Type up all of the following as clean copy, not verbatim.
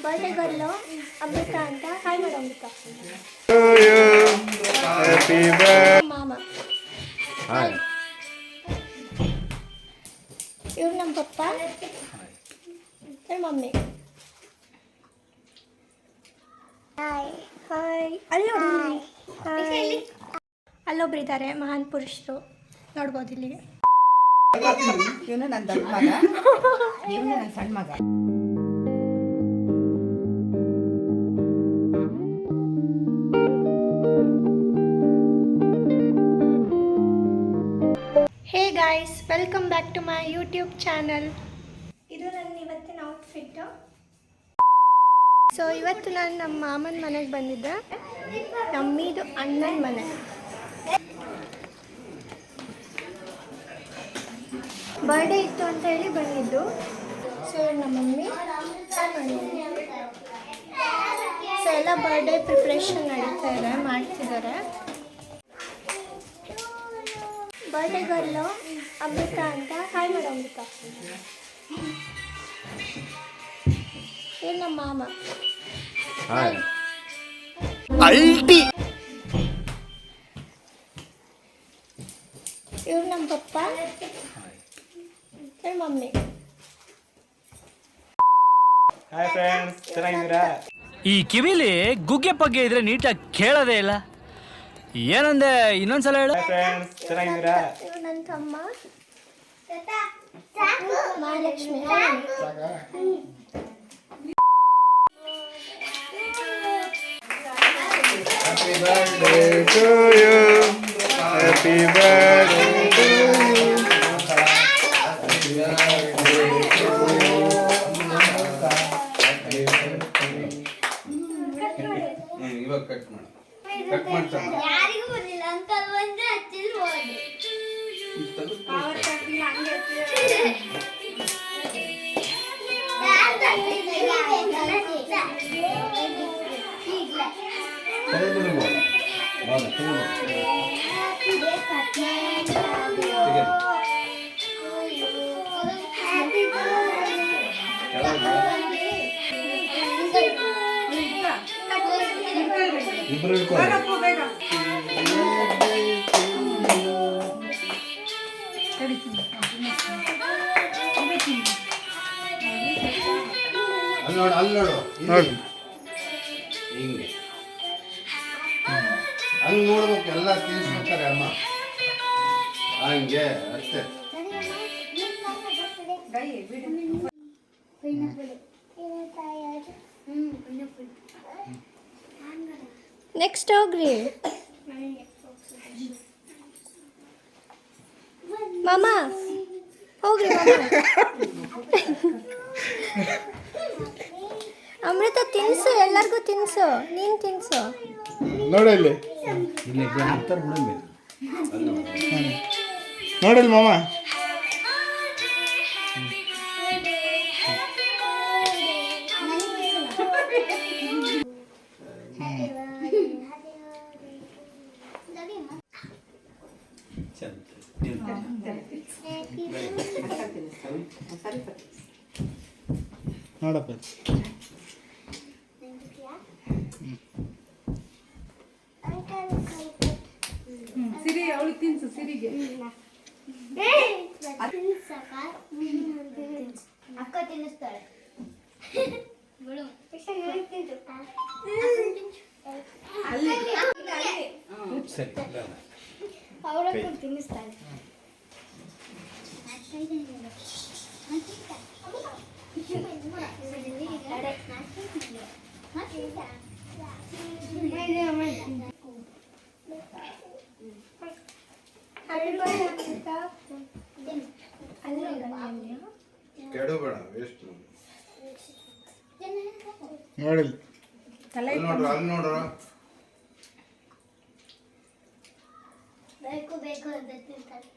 Birthday ಗರ್ಲು ಅಮೃತ ಅಂತ. Hi ಮಾಡು ಅಮೃತ. ಮಾಮ ಹಾಯ್. ಇವ್ರು ನಮ್ಮ ಪಪ್ಪ, ಇವ್ರು ಮಮ್ಮಿ. Hi hi. ಅಲ್ಲಿ ನೋಡಿ, ಹಾಯ್. ಅಲ್ಲೊಬ್ರು ಇದ್ದಾರೆ ಮಹಾನ್ ಪುರುಷರು, ನೋಡ್ಬೋದು ಇಲ್ಲಿಗೆ. ಇವನು ನನ್ನ ದೊಡ್ಡ ಮಗ, ಇವನು ನನ್ನ ಸಣ್ಣ ಮಗ. Hey guys, welcome back to my YouTube channel. ಇದು ನನ್ನ ಇವತ್ತಿನ ಔಟ್ಫಿಟ್ಟು. ಸೊ ಇವತ್ತು ನಾನು ನಮ್ಮ ಮಾಮನ ಮನೆಗೆ ಬಂದಿದ್ದೆ, ನಮ್ಮಿದು ಅಣ್ಣನ ಮನೆ. ಬರ್ಡೇ ಇತ್ತು ಅಂತ ಹೇಳಿ ಬಂದಿದ್ದು. ಸೊ ನಮ್ಮ ಮಮ್ಮಿ ಸೊ ಎಲ್ಲ ಬರ್ಡೇ ಪ್ರಿಪ್ರೇಷನ್ ನಡೀತಾ ಇದೆ, ಮಾಡ್ತಿದ್ದಾರೆ. ಬರ್ಡೇ ಗರ್ಲು ಅಮೃತ ಅಂತ. ಹಾಯ್ ಮಾಡು ಅಮೃತ. ಇವ್ರು ನಮ್ಮ ಮಾಮ. ಹಾಯ್. ಇವ್ರು ನಮ್ಮ ಪಪ್ಪ, ಇವ್ರು ಮಮ್ಮಿ. ಹಾಯ್ ಫ್ರೆಂಡ್ಸ್, ಚೆನ್ನಾಗಿದ್ದೀರಾ? ಈ ಕಿವಿಲಿ ಗುಗ್ಗೆ ಪಗ್ಗೆ ಇದ್ರೆ ನೀಟಾಗಿ ಕೇಳೋದೇ ಇಲ್ಲ. ಏನಂದೆ ಇನ್ನೊಂದ್ಸಲ ಹೇಳು. ಹಾಯ್ ಫ್ರೆಂಡ್ಸ್, ಚೆನ್ನಾಗಿದ್ದೀರಾ? ಇವ್ರು ನನ್ನ ತಮ್ಮ Mahalakshmi. Happy birthday to you. Happy birthday to you. ಇವಾಗ ಕಟ್ ಮಾಡಿ ಯಾರಿಗೂ ಬರಲಿಲ್ಲ ಅಂಕಲ್ ಬಂದ್ರೆ ಹಚ್ಚಿಲ್ ಹೋದೆ. ಇಬ್ರು ಇಟ್ಕೊಳ್ಳಿ. ಅಲ್ಲಿ ನೋಡು ನೋಡಿ. ಹಿಂಗೆ ಹಂಗೆ ನೋಡ್ಬೇಕು, ಎಲ್ಲ ತಿನ್ಸ್ಕೊತಾರೆ ಅಮ್ಮ. ಹಂಗೆ ಅಷ್ಟೇ. ನೆಕ್ಸ್ಟ್ ಹೋಗ್ರಿ ಮಾಮ, ಹೋಗ್ರಿ ಮಾಮ. ಅಮೃತ ತಿನ್ಸು, ಎಲ್ಲರಿಗೂ ತಿನ್ಸು, ನೀನು ತಿನ್ಸು. ನೋಡಿ ಇಲ್ಲಿ ನೋಡಿಲ್ ಮಾಮ. ನೋಡಪ್ಪ ಸಿರಿ ಅವಳಿಗೆ ತಿನ್ಸು, ಸಿರಿಗೆ ಅಕ್ಕ ತಿನ್ನಿಸ್ತಾಳೆ. ಅವ್ರಕ್ಕೂ ತಿನ್ನಿಸ್ತಾಳೆ. ಕೆಡಬೇಡ, ವೇಸ್ಟ್. ನೋಡಿಲ್ ನೋಡ್ರ, ಅಲ್ಲಿ ನೋಡ್ರ. ಬೇಕು ಬೇಕು ಅಂತ ತಿಂತಾರೆ.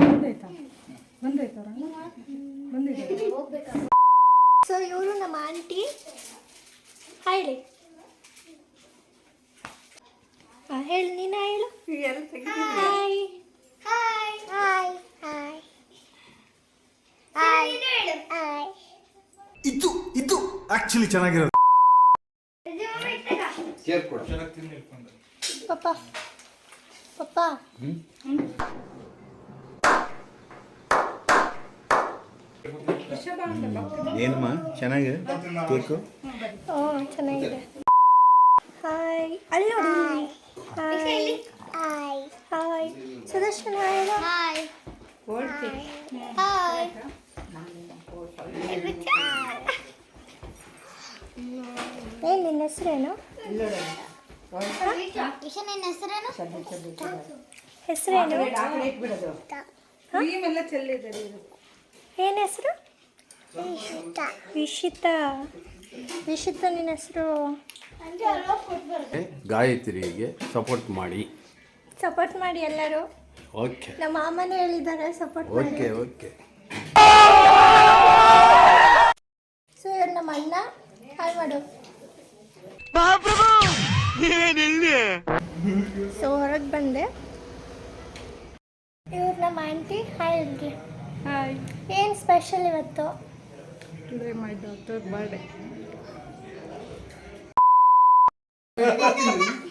ಹೌದಾಯ್ತಾ? ಸೊ ಇವರು ನಮ್ಮ ಆಂಟಿ. ಹೇಳಿ ಹೇಳಿ ನೀನು ಹೇಳು. Hi hi hi hi hi hi. ಇದು ಆಕ್ಚುಲಿ ಚೆನ್ನಾಗಿರೋದು. ಚೇರ್ ಕೊಡು. ಪಪ್ಪ ಪಪ್ಪ ಏನಮ್ಮ ಚೆನ್ನಾಗಿದೆ ಕೇಕು? ಚೆನ್ನಾಗಿದೆ. ಹಾಯ್ ಅಲ್ಲಿ ನೋಡಿ. ಹಾಯ್ ಹಾಯ್ ಹಾಯ್ ಸುದರ್ಶನ ಹೇಳು. Hi hi. ಏನು ನಿನ್ನ ಹೆಸರೇನು? ಹೆಸರೇನು? ಏನು ಹೆಸರು? ವಿಶಿತಾ. ವಿಶಿತಾ ನಿನ್ನ ಹೆಸರು? ಗಾಯತ್ರಿಗೆ ಸಪೋರ್ಟ್ ಮಾಡಿ. ಸಪೋರ್ಟ್ ಮಾಡಿ ಎಲ್ಲರೂ. ಓಕೆ ನಮ್ಮ ಮಾಮನೇ ಹೇಳಿದ್ದಾರೆ ಸಪೋರ್ಟ್ ಮಾಡಿ. Okay okay. ಸೊ ಇವ್ರು ನಮ್ಮ ಅಣ್ಣ. ಹಾಯ್ ಮಾಡು. ಸೊ ಹೊರಗೆ ಬಂದೆ. ಇವ್ರು ನಮ್ಮ ಆಂಟಿ. ಹಾಯ್ ಹೇಳ್ರಿ. ಹಾಯ್. ಏನು ಸ್ಪೆಷಲ್ ಇವತ್ತು? Today my daughter birthday.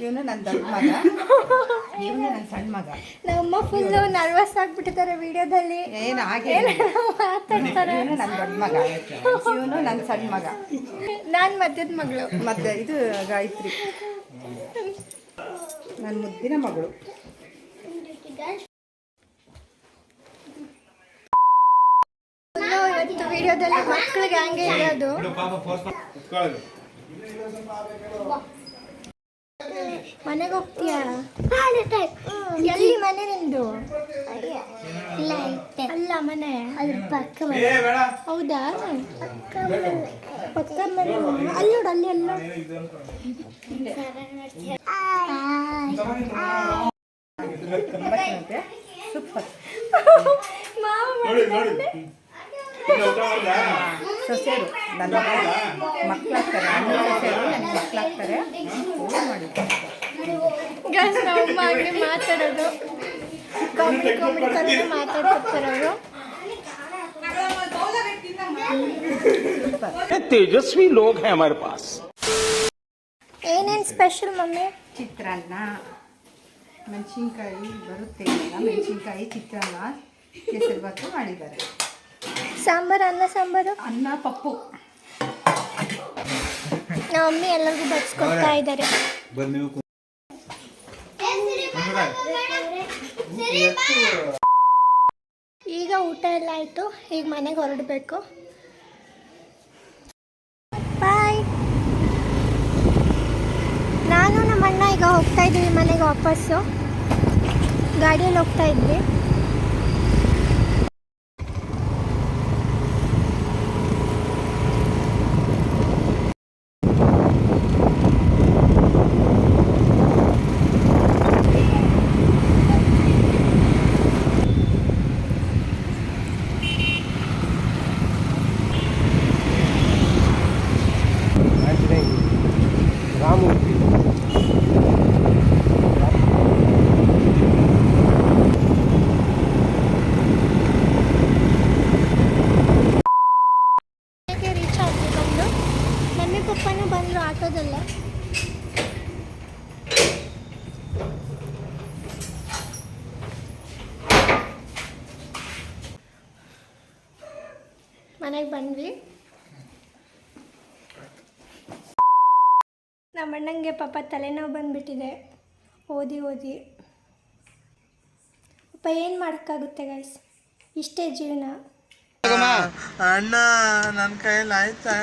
ಇವನು ನನ್ನ ದೊಡ್ಡ ಮಗ, ಇವನು ನನ್ನ ಸಣ್ಣ ಮಗ. ನಮ್ಮ ಫುಲ್ಲು ನರ್ವಸ್ ಆಗಿಬಿಟ್ಟಿದ್ದಾರೆ ವಿಡಿಯೋದಲ್ಲಿ. ಏನು ಹಾಗೆ ಮಾತಾಡ್ತಾರೆ. ಇವನು ನನ್ನ ದೊಡ್ಡ ಮಗ, ಇವನು ನನ್ನ ಸಣ್ಣ ಮಗ. ನಾನು ಮಧ್ಯದ ಮಗಳು. ಮತ್ತೆ ಇದು ಗಾಯತ್ರಿ ನನ್ನ ಮುದ್ದಿನ ಮಗಳು. ಇವತ್ತು ವಿಡಿಯೋದಲ್ಲಿ ಮಕ್ಕಳಿಗೆ ಹಂಗೆ ಇರೋದು. ಮನೆಗೆ ಹೋಗ್ತೀಯಾ? ಎಲ್ಲಿ ಮನೆ ನಿಂದು? ಅಲ್ಲ ಮನೆ ಅದ್ರ ಪಕ್ಕ ಮನೆ. ಹೌದಾ? ಪಕ್ಕ ಮನೆ. ಅಲ್ಲಿ ನೋಡು, ಅಲ್ಲಿ ಎಲ್ಲ ಸೂಪರ್. ಮಾವ ಸೊಸೆರು ನನ್ನ ಮಕ್ಕಳಾಗ್ತಾರೆ, ಅಣ್ಣ ಸೊಸೆರು ನನ್ನ ಮಕ್ಕಳಾಗ್ತಾರೆ. ಮಾಡಿದ್ದಾರೆ ಗಸ್ ನಾವು ಮಾಡಿ ಮಾತಾಡೋದು ಕಾಮಿಡಿ ಕಾಮಿಡಿ ಥರನೇ ಮಾತಾಡ್ತಿರ್ತಾರೆ ಅವರು. तेजस्वी लोग हैं हमारे पास. ಏನೇನು ಸ್ಪೆಷಲ್ ಮಮ್ಮಿ? ಚಿತ್ರಾನ್ನ, ಮೆಣಸಿನ್ಕಾಯಿ ಬರುತ್ತೆ, ಮೆಣಸಿನ್ಕಾಯಿ ಚಿತ್ರಾನ್ನ, ಕೇಸರಿಬಾತು ಮಾಡಿದ್ದಾರೆ. ಸಾಂಬಾರು, ಅನ್ನ ಸಾಂಬಾರು, ಅನ್ನ ಪಪ್ಪು. ನಮ್ಮ ಮಮ್ಮಿ ಎಲ್ಲರಿಗೂ ಬಡ್ಸ್ಕೊಡ್ತಾ ಇದ್ದಾರೆ. ಈಗ ಊಟ ಎಲ್ಲ ಆಯಿತು. ಈಗ ಮನೆಗೆ ಹೊರಡಬೇಕು. ಬಾಯ್. ನಾನು ನಮ್ಮ ಅಣ್ಣ ಈಗ ಹೋಗ್ತಾ ಇದ್ದೀವಿ ಮನೆಗೆ ವಾಪಸ್ಸು. ಗಾಡಿಯಲ್ಲಿ ಹೋಗ್ತಾ ಇದ್ವಿ. ರೀಚ್ ಆದ್ವಿ ಬಂದು. ಮಮ್ಮಿ ಪಪ್ಪನೂ ಬಂದರು ಆಟೋದಲ್ಲೇ. ಮನೆಗೆ ಬಂದ್ವಿ. ನಮ್ಮ ಅಣ್ಣಂಗೆ ಪಾಪ ತಲೆನೋವು ಬಂದುಬಿಟ್ಟಿದೆ ಓದಿ ಓದಿ. ಪಾಪ ಏನು ಮಾಡೋಕ್ಕಾಗುತ್ತೆ ಗೈಸ್, ಇಷ್ಟೇ ಜೀವನ. ಅಣ್ಣ ನನ್ನ ಕೈಯಲ್ಲಿ ಆಯ್ತಾ?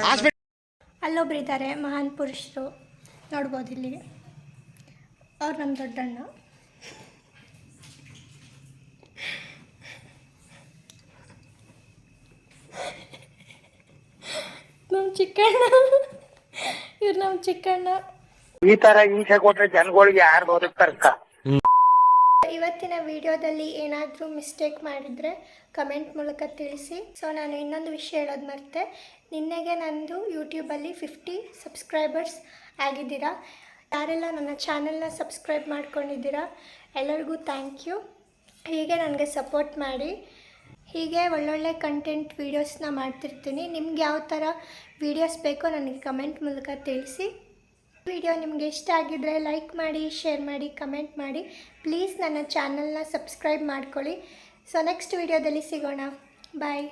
ಅಲ್ಲೊಬ್ರು ಇದ್ದಾರೆ ಮಹಾನ್ ಪುರುಷರು, ನೋಡ್ಬೋದು ಇಲ್ಲಿ. ಅವ್ರು ನಮ್ಮ ದೊಡ್ಡಣ್ಣ. ನಮ್ಮ ಚಿಕ್ಕಣ್ಣ. ಇವ್ರು ನಮ್ಮ ಚಿಕ್ಕಣ್ಣ. ಈ ತರ ಹಿಂಸೆ ಕೊಟ್ರೆ ಜನಗಳಿಗೆ ಯಾರು ಬದುಕ್ತಾರಕ್ಕ? ಇವತ್ತಿನ ವಿಡಿಯೋದಲ್ಲಿ ಏನಾದರೂ ಮಿಸ್ಟೇಕ್ ಮಾಡಿದರೆ ಕಮೆಂಟ್ ಮೂಲಕ ತಿಳಿಸಿ. ಸೊ ನಾನು ಇನ್ನೊಂದು ವಿಷಯ ಹೇಳೋದು ಮರೆತೆ, ನಿನ್ನೆಗೆ ನಂದು ಯೂಟ್ಯೂಬಲ್ಲಿ 50 ಸಬ್ಸ್ಕ್ರೈಬರ್ಸ್ ಆಗಿದ್ದೀರಾ. ಯಾರೆಲ್ಲ ನನ್ನ ಚಾನಲ್ನ ಸಬ್ಸ್ಕ್ರೈಬ್ ಮಾಡ್ಕೊಂಡಿದ್ದೀರಾ ಎಲ್ಲರಿಗೂ ಥ್ಯಾಂಕ್ ಯು. ಹೀಗೆ ನನಗೆ ಸಪೋರ್ಟ್ ಮಾಡಿ. ಹೀಗೆ ಒಳ್ಳೊಳ್ಳೆ ಕಂಟೆಂಟ್ ವೀಡಿಯೋಸ್ನ ಮಾಡ್ತಿರ್ತೀನಿ. ನಿಮ್ಗೆ ಯಾವ ಥರ ವೀಡಿಯೋಸ್ ಬೇಕೋ ನನಗೆ ಕಮೆಂಟ್ ಮೂಲಕ ತಿಳಿಸಿ. ವಿಡಿಯೋ ನಿಮಗೆ ಇಷ್ಟ ಆಗಿದ್ದರೆ ಲೈಕ್ ಮಾಡಿ, ಶೇರ್ ಮಾಡಿ, ಕಮೆಂಟ್ ಮಾಡಿ. ಪ್ಲೀಸ್ ನನ್ನ ಚಾನಲ್ನ ಸಬ್ಸ್ಕ್ರೈಬ್ ಮಾಡ್ಕೊಳ್ಳಿ. ಸೊ ನೆಕ್ಸ್ಟ್ ವಿಡಿಯೋದಲ್ಲಿ ಸಿಗೋಣ. ಬಾಯ್.